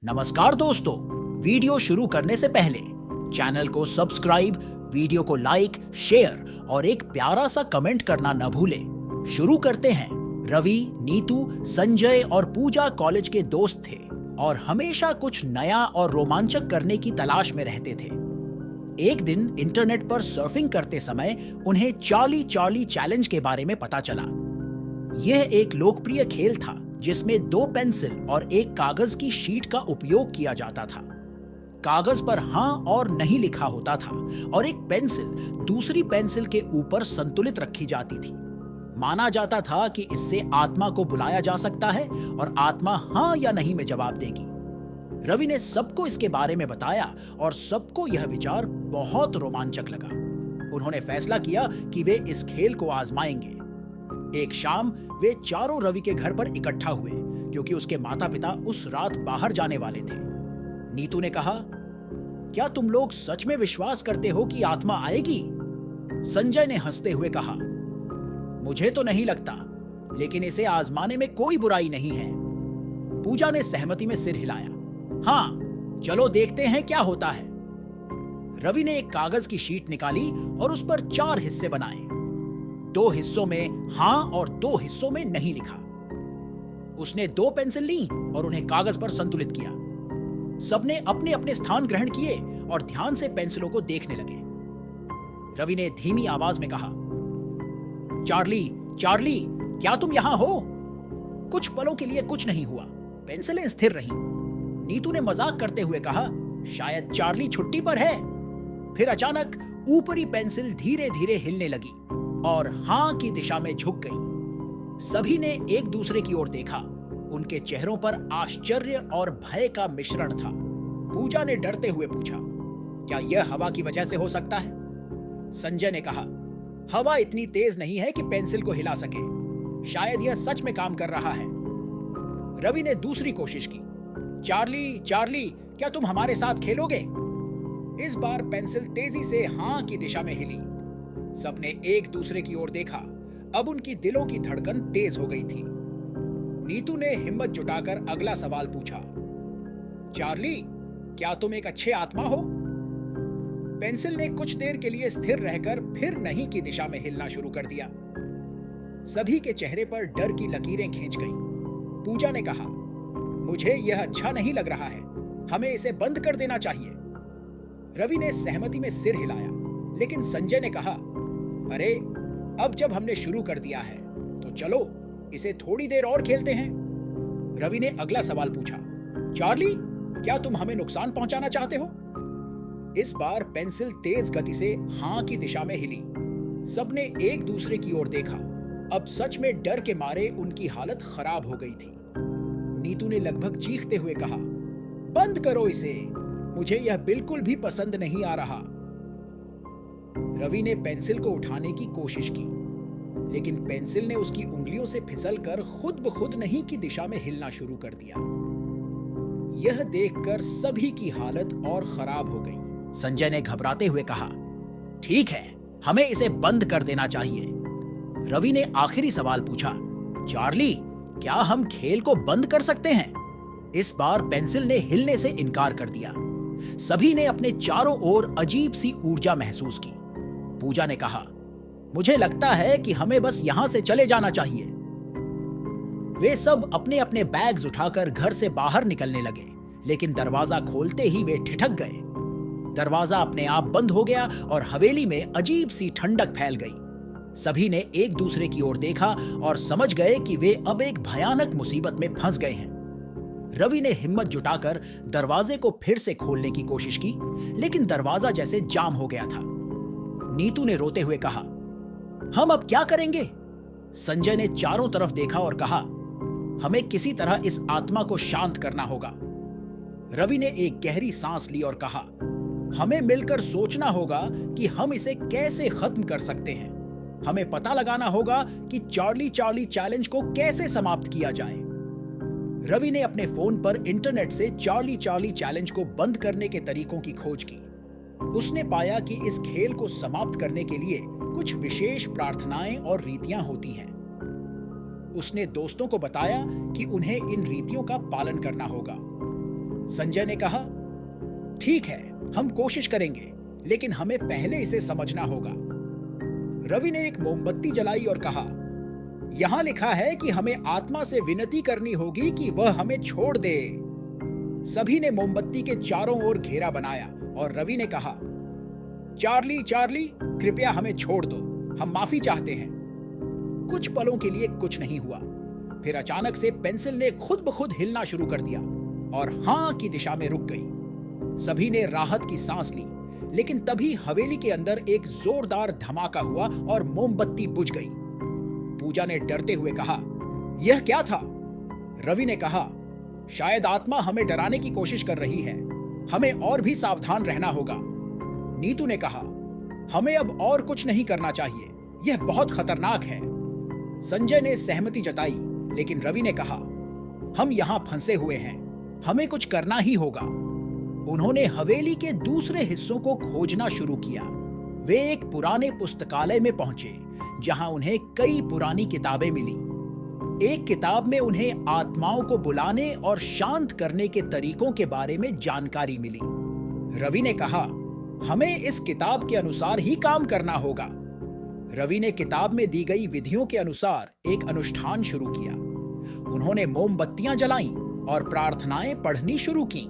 नमस्कार दोस्तों, वीडियो शुरू करने से पहले चैनल को सब्सक्राइब, वीडियो को लाइक, शेयर और एक प्यारा सा कमेंट करना न भूलें। शुरू करते हैं। रवि, नीतू, संजय और पूजा कॉलेज के दोस्त थे और हमेशा कुछ नया और रोमांचक करने की तलाश में रहते थे। एक दिन इंटरनेट पर सर्फिंग करते समय उन्हें चार्ली चार्ली चैलेंज के बारे में पता चला। यह एक लोकप्रिय खेल था जिसमें 2 पेंसिल और एक कागज की शीट का उपयोग किया जाता था। कागज पर हाँ और नहीं लिखा होता था और एक पेंसिल दूसरी पेंसिल के ऊपर संतुलित रखी जाती थी। माना जाता था कि इससे आत्मा को बुलाया जा सकता है और आत्मा हाँ या नहीं में जवाब देगी। रवि ने सबको इसके बारे में बताया और सबको यह विचार बहुत रोमांचक लगा। उन्होंने फैसला किया कि वे इस खेल को आजमाएंगे। एक शाम वे चारों रवि के घर पर इकट्ठा हुए क्योंकि उसके माता-पिता उस रात बाहर जाने वाले थे। नीतू ने कहा, क्या तुम लोग सच में विश्वास करते हो कि आत्मा आएगी? संजय ने हंसते हुए कहा, मुझे तो नहीं लगता, लेकिन इसे आजमाने में कोई बुराई नहीं है। पूजा ने सहमति में सिर हिलाया। हाँ, चलो देखते हैं क्या होता है। रवि ने एक कागज की शीट निकाली और उस पर 4 हिस्से बनाए। 2 हिस्सों में हाँ और 2 हिस्सों में नहीं लिखा। उसने 2 पेंसिल ली और उन्हें कागज पर संतुलित किया। सबने अपने अपने स्थान ग्रहण किए और ध्यान से पेंसिलों को देखने लगे। रवि ने धीमी आवाज में कहा, चार्ली, चार्ली, क्या तुम यहां हो? कुछ पलों के लिए कुछ नहीं हुआ। पेंसिलें स्थिर रहीं। नीतू ने मजाक करते हुए कहा, शायद चार्ली छुट्टी पर है। फिर अचानक ऊपरी पेंसिल धीरे धीरे हिलने लगी और हां की दिशा में झुक गई। सभी ने एक दूसरे की ओर देखा। उनके चेहरों पर आश्चर्य और भय का मिश्रण था। पूजा ने डरते हुए पूछा, क्या यह हवा की वजह से हो सकता है? संजय ने कहा, हवा इतनी तेज नहीं है कि पेंसिल को हिला सके। शायद यह सच में काम कर रहा है। रवि ने दूसरी कोशिश की, चार्ली, चार्ली, क्या तुम हमारे साथ खेलोगे? इस बार पेंसिल तेजी से हां की दिशा में हिली। सबने एक दूसरे की ओर देखा। अब उनकी दिलों की धड़कन तेज हो गई थी। नीतू ने हिम्मत जुटाकर अगला सवाल पूछा, चार्ली, क्या तुम एक अच्छे आत्मा हो? पेंसिल ने कुछ देर के लिए स्थिर रहकर फिर नहीं की दिशा में हिलना शुरू कर दिया। सभी के चेहरे पर डर की लकीरें खींच गईं। पूजा ने कहा, मुझे यह अच्छा नहीं लग रहा है। हमें इसे बंद कर देना चाहिए। रवि ने सहमति में सिर हिलाया, लेकिन संजय ने कहा, अरे, अब जब हमने शुरू कर दिया है तो चलो इसे थोड़ी देर और खेलते हैं। रवि ने अगला सवाल पूछा, चार्ली, क्या तुम हमें नुकसान पहुंचाना चाहते हो? इस बार पेंसिल तेज गति से हां की दिशा में हिली। सबने एक दूसरे की ओर देखा। अब सच में डर के मारे उनकी हालत खराब हो गई थी। नीतू ने लगभग चीखते हुए कहा, बंद करो इसे, मुझे यह बिल्कुल भी पसंद नहीं आ रहा। रवि ने पेंसिल को उठाने की कोशिश की, लेकिन पेंसिल ने उसकी उंगलियों से फिसलकर खुद ब खुद नहीं की दिशा में हिलना शुरू कर दिया। यह देखकर सभी की हालत और खराब हो गई। संजय ने घबराते हुए कहा, ठीक है, हमें इसे बंद कर देना चाहिए। रवि ने आखिरी सवाल पूछा, चार्ली, क्या हम खेल को बंद कर सकते हैं? इस बार पेंसिल ने हिलने से इनकार कर दिया। सभी ने अपने चारों ओर अजीब सी ऊर्जा महसूस की। पूजा ने कहा, मुझे लगता है कि हमें बस यहां से चले जाना चाहिए। वे सब अपने अपने बैग्स उठाकर घर से बाहर निकलने लगे, लेकिन दरवाजा खोलते ही वे ठिठक गए। दरवाजा अपने आप बंद हो गया और हवेली में अजीब सी ठंडक फैल गई। सभी ने एक दूसरे की ओर देखा और समझ गए कि वे अब एक भयानक मुसीबत में फंस गए हैं। रवि ने हिम्मत जुटाकर दरवाजे को फिर से खोलने की कोशिश की, लेकिन दरवाजा जैसे जाम हो गया था। नीतू ने रोते हुए कहा, हम अब क्या करेंगे? संजय ने चारों तरफ देखा और कहा, हमें किसी तरह इस आत्मा को शांत करना होगा। रवि ने एक गहरी सांस ली और कहा, हमें मिलकर सोचना होगा कि हम इसे कैसे खत्म कर सकते हैं। हमें पता लगाना होगा कि चार्ली चार्ली चैलेंज को कैसे समाप्त किया जाए। रवि ने अपने फोन पर इंटरनेट से चार्ली चार्ली चैलेंज को बंद करने के तरीकों की खोज की। उसने पाया कि इस खेल को समाप्त करने के लिए कुछ विशेष प्रार्थनाएं और रीतियां होती हैं। उसने दोस्तों को बताया कि उन्हें इन रीतियों का पालन करना होगा। संजय ने कहा, ठीक है, हम कोशिश करेंगे, लेकिन हमें पहले इसे समझना होगा। रवि ने एक मोमबत्ती जलाई और कहा, यहां लिखा है कि हमें आत्मा से विनती करनी होगी कि वह हमें छोड़ दे। सभी ने मोमबत्ती के चारों ओर घेरा बनाया और रवि ने कहा, चार्ली चार्ली, कृपया हमें छोड़ दो, हम माफी चाहते हैं। कुछ पलों के लिए कुछ नहीं हुआ। फिर अचानक से पेंसिल ने खुद ब खुद हिलना शुरू कर दिया और हां की दिशा में रुक गई। सभी ने राहत की सांस ली, लेकिन तभी हवेली के अंदर एक जोरदार धमाका हुआ और मोमबत्ती बुझ गई। पूजा ने डरते हुए कहा, यह क्या था? रवि ने कहा, शायद आत्मा हमें डराने की कोशिश कर रही है, हमें और भी सावधान रहना होगा। नीतू ने कहा, हमें अब और कुछ नहीं करना चाहिए, यह बहुत खतरनाक है। संजय ने सहमति जताई, लेकिन रवि ने कहा, हम यहां फंसे हुए हैं, हमें कुछ करना ही होगा। उन्होंने हवेली के दूसरे हिस्सों को खोजना शुरू किया। वे एक पुराने पुस्तकालय में पहुंचे, जहां उन्हें कई पुरानी किताबें मिली। एक किताब में उन्हें आत्माओं को बुलाने और शांत करने के तरीकों के बारे में जानकारी मिली। रवि ने कहा, हमें इस किताब के अनुसार ही काम करना होगा। रवि ने किताब में दी गई विधियों के अनुसार एक अनुष्ठान शुरू किया। उन्होंने मोमबत्तियां जलाईं और प्रार्थनाएं पढ़नी शुरू की।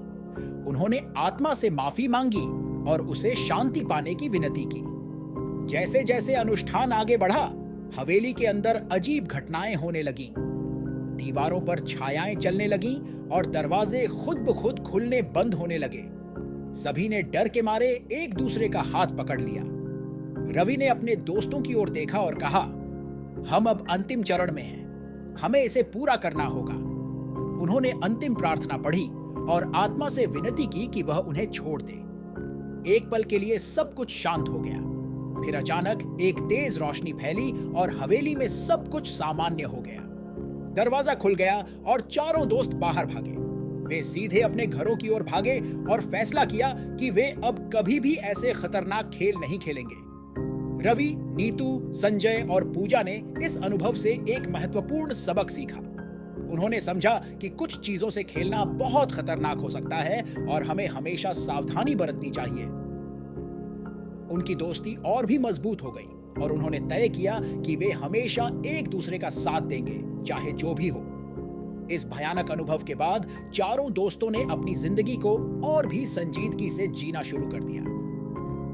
उन्होंने आत्मा से माफी मांगी और उसे शांति पाने की विनती की। जैसे जैसे अनुष्ठान आगे बढ़ा, हवेली के अंदर अजीब घटनाएं होने लगीं। दीवारों पर छायाएं चलने लगीं और दरवाजे खुद ब खुद खुलने बंद होने लगे। सभी ने डर के मारे एक दूसरे का हाथ पकड़ लिया। रवि ने अपने दोस्तों की ओर देखा और कहा, हम अब अंतिम चरण में हैं, हमें इसे पूरा करना होगा। उन्होंने अंतिम प्रार्थना पढ़ी और आत्मा से विनती की कि वह उन्हें छोड़ दे। एक पल के लिए सब कुछ शांत हो गया। फिर अचानक एक तेज रोशनी फैली और हवेली में सब कुछ सामान्य हो गया। दरवाजा खुल गया और चारों दोस्त बाहर भागे। वे सीधे अपने घरों की ओर भागे और फैसला किया कि वे अब कभी भी ऐसे खतरनाक खेल नहीं खेलेंगे। रवि, नीतू, संजय और पूजा ने इस अनुभव से एक महत्वपूर्ण सबक सीखा। उन्होंने समझा कि कुछ चीजों से खेलना बहुत खतरनाक हो सकता है और हमें हमेशा सावधानी बरतनी चाहिए। उनकी दोस्ती और भी मजबूत हो गई और उन्होंने तय किया कि वे हमेशा एक दूसरे का साथ देंगे, चाहे जो भी हो। इस भयानक अनुभव के बाद चारों दोस्तों ने अपनी जिंदगी को और भी संजीदगी से जीना शुरू कर दिया।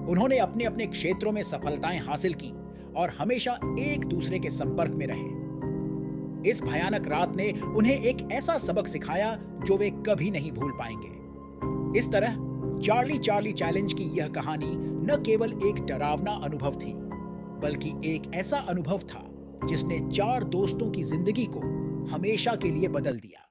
उन्होंने अपने अपने क्षेत्रों में सफलताएं हासिल की और हमेशा एक दूसरे के संपर्क में रहे। इस भयानक रात ने उन्हें एक ऐसा सबक सिखाया जो वे कभी नहीं भूल पाएंगे। इस तरह चार्ली चार्ली चैलेंज की यह कहानी न केवल एक डरावना अनुभव थी, बल्कि एक ऐसा अनुभव था जिसने 4 दोस्तों की जिंदगी को हमेशा के लिए बदल दिया।